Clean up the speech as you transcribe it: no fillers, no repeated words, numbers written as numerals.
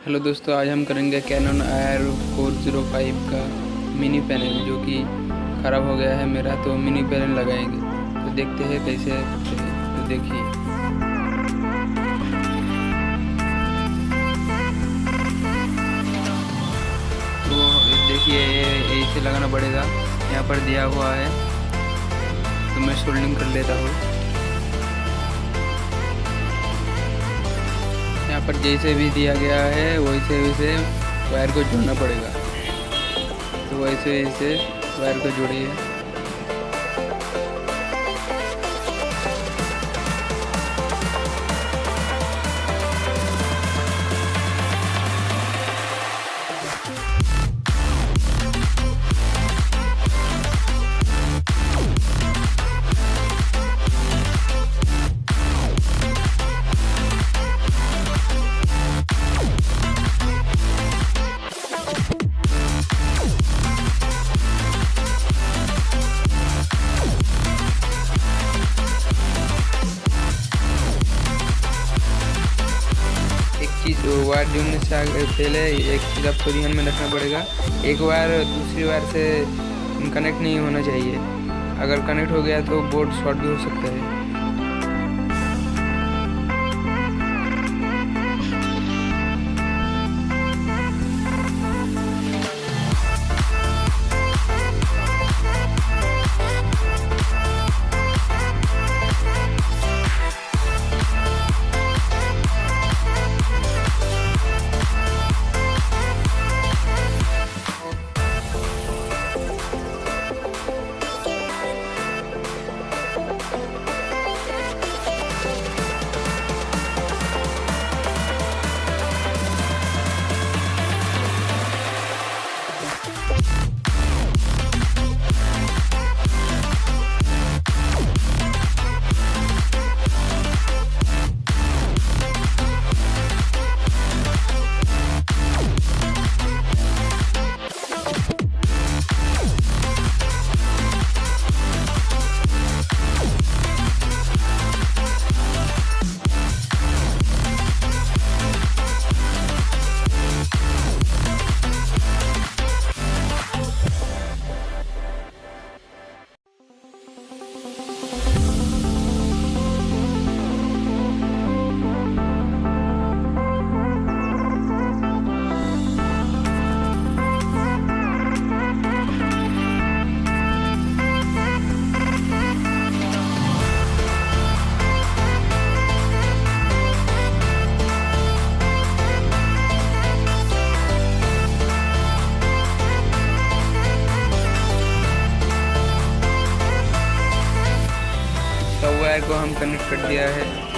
Hello दोस्तों, आज हम करेंगे कैनन IR-405 का मिनी पैनल जो कि ख़राब हो गया है मेरा। तो मिनी पैनल लगाएंगे, तो देखते हैं कैसे करते हैं। तो देखिए, तो देखिए ये इसे लगाना पड़ेगा। यहाँ पर दिया हुआ है, तो मैं सोल्डिंग कर लेता हूँ। यहाँ पर जैसे भी दिया गया है वैसे वैसे वायर को जोड़ना पड़ेगा। तो वैसे वैसे वायर को जोड़िए। चीज़ वायर जोड़ने से आगे पहले एक चीज़ आपको ध्यान में रखना पड़ेगा। एक वायर दूसरी वायर से कनेक्ट नहीं होना चाहिए। अगर कनेक्ट हो गया तो बोर्ड शॉर्ट भी हो सकता है। तो वायर को हम कनेक्ट कर दिया है।